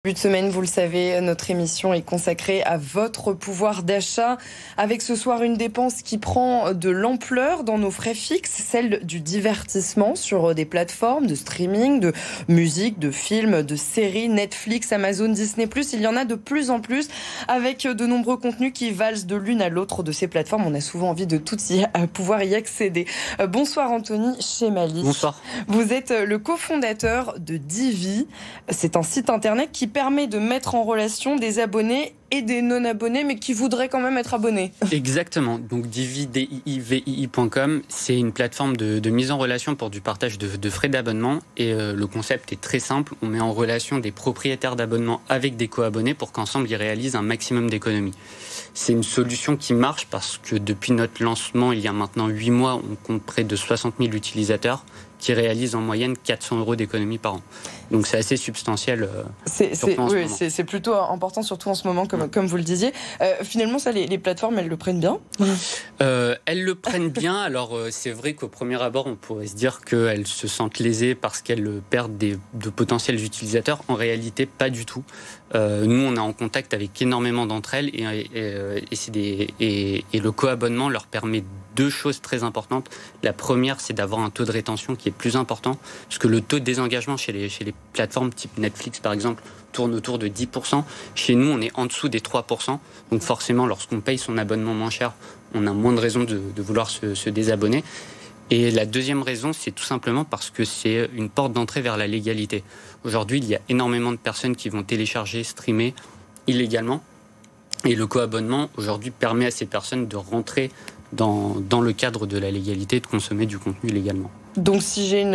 Début de semaine, vous le savez, notre émission est consacrée à votre pouvoir d'achat. Avec ce soir une dépense qui prend de l'ampleur dans nos frais fixes, celle du divertissement sur des plateformes de streaming, de musique, de films, de séries, Netflix, Amazon, Disney+. Il y en a de plus en plus avec de nombreux contenus qui valsent de l'une à l'autre de ces plateformes. On a souvent envie de pouvoir y accéder. Bonsoir Anthony Chemali. Bonsoir. Vous êtes le cofondateur de Divi. C'est un site internet qui permet de mettre en relation des abonnés et des non-abonnés, mais qui voudraient quand même être abonnés. Exactement. Donc divi.com, c'est une plateforme de mise en relation pour du partage de frais d'abonnement. Et le concept est très simple. On met en relation des propriétaires d'abonnement avec des co-abonnés pour qu'ensemble ils réalisent un maximum d'économies. C'est une solution qui marche parce que depuis notre lancement, il y a maintenant 8 mois, on compte près de 60 000 utilisateurs qui réalisent en moyenne 400 € d'économie par an. Donc c'est assez substantiel. C'est plutôt important, surtout en ce moment, comme vous le disiez. Finalement, ça, les plateformes, elles le prennent bien ? Elles le prennent bien. Alors c'est vrai qu'au premier abord, on pourrait se dire qu'elles se sentent lésées parce qu'elles perdent de potentiels utilisateurs. En réalité, pas du tout. Nous, on est en contact avec énormément d'entre elles et le co-abonnement leur permet deux choses très importantes. La première, c'est d'avoir un taux de rétention qui est plus important, parce que le taux de désengagement chez les plateformes type Netflix, par exemple, tourne autour de 10%. Chez nous, on est en dessous des 3%. Donc forcément, lorsqu'on paye son abonnement moins cher, on a moins de raisons de vouloir se désabonner. Et la deuxième raison, c'est tout simplement parce que c'est une porte d'entrée vers la légalité. Aujourd'hui, il y a énormément de personnes qui vont télécharger, streamer illégalement. Et le co-abonnement, aujourd'hui, permet à ces personnes de rentrer dans le cadre de la légalité et de consommer du contenu légalement. Donc si j'ai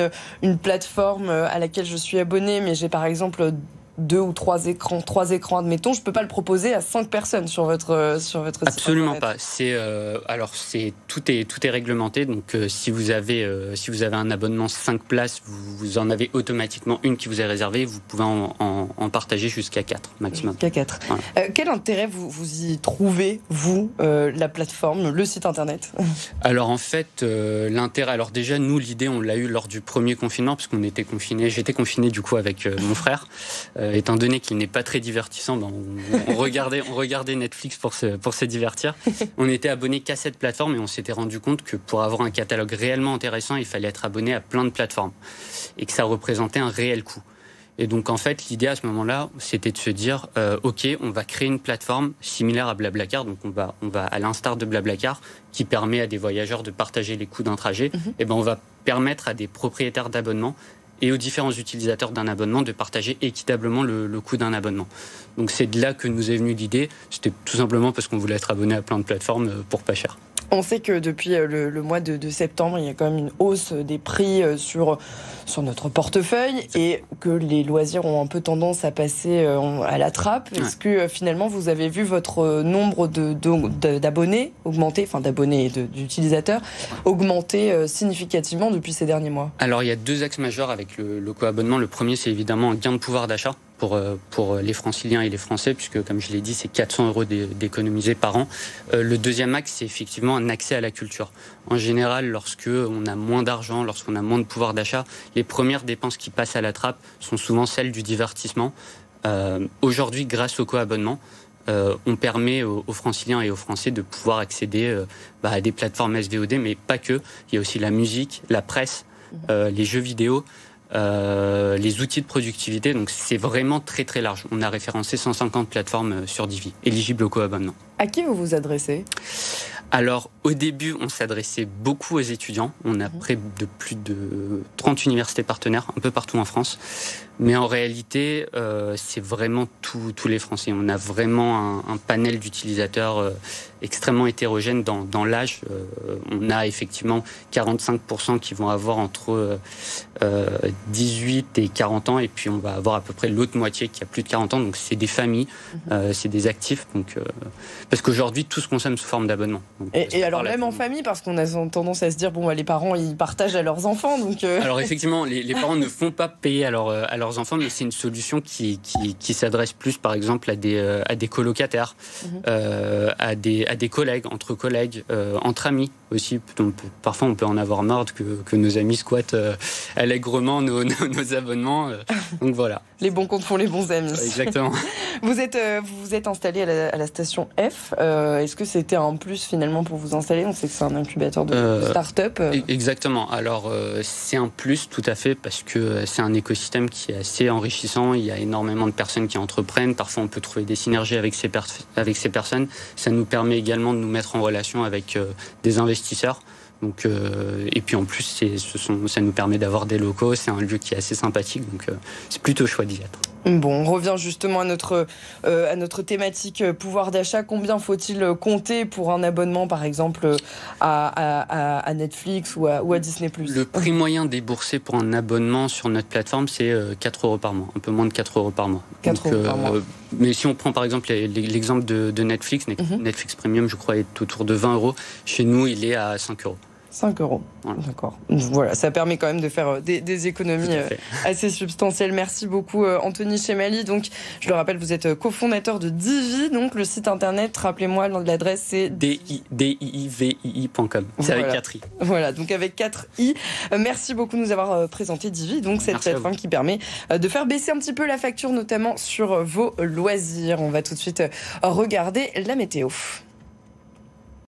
une plateforme à laquelle je suis abonné, mais j'ai par exemple 2 ou 3 écrans, admettons, je ne peux pas le proposer à 5 personnes sur votre site. Absolument pas. Tout est réglementé. Donc si vous avez un abonnement 5 places, vous en avez automatiquement une qui vous est réservée. Vous pouvez en partager jusqu'à 4 maximum. Jusqu'à 4. Voilà. Quel intérêt vous y trouvez, vous, la plateforme, le site internet ? Alors en fait, l'intérêt. Alors déjà, nous, l'idée, on l'a eu lors du premier confinement, parce qu'on était confinés. J'étais confiné du coup avec mon frère. Étant donné qu'il n'est pas très divertissant, on regardait Netflix pour se divertir. On était abonné qu'à cette plateforme et on s'était rendu compte que pour avoir un catalogue réellement intéressant, il fallait être abonné à plein de plateformes et que ça représentait un réel coût. Et donc en fait, l'idée à ce moment-là, c'était de se dire, ok, on va créer une plateforme similaire à Blablacar. Donc on va à l'instar de Blablacar, qui permet à des voyageurs de partager les coûts d'un trajet. Et on va permettre à des propriétaires d'abonnements et aux différents utilisateurs d'un abonnement de partager équitablement le coût d'un abonnement. Donc c'est de là que nous est venue l'idée. C'était tout simplement parce qu'on voulait être abonné à plein de plateformes pour pas cher. On sait que depuis le mois de septembre, il y a quand même une hausse des prix sur notre portefeuille et que les loisirs ont un peu tendance à passer à la trappe. Ouais. Est-ce que finalement vous avez vu votre nombre d'abonnés augmenter, enfin d'abonnés et d'utilisateurs augmenter significativement depuis ces derniers mois ? Alors il y a 2 axes majeurs avec le co-abonnement. Le premier, c'est évidemment un gain de pouvoir d'achat pour les franciliens et les Français, puisque comme je l'ai dit, c'est 400 € d'économiser par an. Le deuxième axe, c'est effectivement un accès à la culture. En général, lorsque on a moins d'argent, lorsqu'on a moins de pouvoir d'achat, les premières dépenses qui passent à la trappe sont souvent celles du divertissement. Aujourd'hui, grâce au co-abonnement, on permet aux franciliens et aux Français de pouvoir accéder à des plateformes SVOD, mais pas que. Il y a aussi la musique, la presse, les jeux vidéo, les outils de productivité. Donc c'est vraiment très très large. On a référencé 150 plateformes sur Divi, éligibles au co-abonnement. À qui vous vous adressez ? Alors, au début, on s'adressait beaucoup aux étudiants. On a près de plus de 30 universités partenaires, un peu partout en France. Mais en réalité, c'est vraiment tous les Français. On a vraiment un panel d'utilisateurs extrêmement hétérogène dans l'âge. On a effectivement 45% qui vont avoir entre 18 et 40 ans. Et puis, on va avoir à peu près l'autre moitié qui a plus de 40 ans. Donc, c'est des familles, c'est des actifs. Donc, parce qu'aujourd'hui, tout se consomme sous forme d'abonnement. Donc, et alors même en famille, parce qu'on a tendance à se dire bon, les parents ils partagent à leurs enfants, donc. Alors effectivement, les parents ne font pas payer à leurs enfants, mais c'est une solution qui s'adresse plus, par exemple, à des colocataires, à des collègues, entre collègues, entre amis aussi. Parfois, on peut en avoir marre que nos amis squattent allègrement nos abonnements. Donc voilà. Les bons comptes font les bons amis. Exactement. Vous êtes installé à la station F. Est-ce que c'était un plus finalement pour vous installer? On sait que c'est un incubateur de start-up. Exactement. Alors c'est un plus tout à fait parce que c'est un écosystème qui est assez enrichissant. Il y a énormément de personnes qui entreprennent. Parfois on peut trouver des synergies avec ces personnes. Ça nous permet également de nous mettre en relation avec des investisseurs. Donc, et puis en plus, ça nous permet d'avoir des locaux. C'est un lieu qui est assez sympathique, donc c'est plutôt chouette d'y être. Bon, on revient justement à notre thématique pouvoir d'achat. Combien faut-il compter pour un abonnement, par exemple, à Netflix ou à Disney+? Le prix moyen déboursé pour un abonnement sur notre plateforme, c'est 4 € par mois, un peu moins de 4 € par mois. 4 € par mois. Mais si on prend par exemple l'exemple de Netflix, Netflix Premium, je crois, est autour de 20 €. Chez nous, il est à 5 €. 5 €. Voilà. D'accord. Voilà, ça permet quand même de faire des économies assez substantielles. Merci beaucoup, Anthony Chemali. Donc, je le rappelle, vous êtes cofondateur de Divvy. Donc, le site internet, rappelez-moi, l'adresse c'est DIVII.com. C'est avec 4 i. Voilà, donc avec 4 i. Merci beaucoup de nous avoir présenté Divvy. Donc, cette plateforme qui permet de faire baisser un petit peu la facture, notamment sur vos loisirs. On va tout de suite regarder la météo.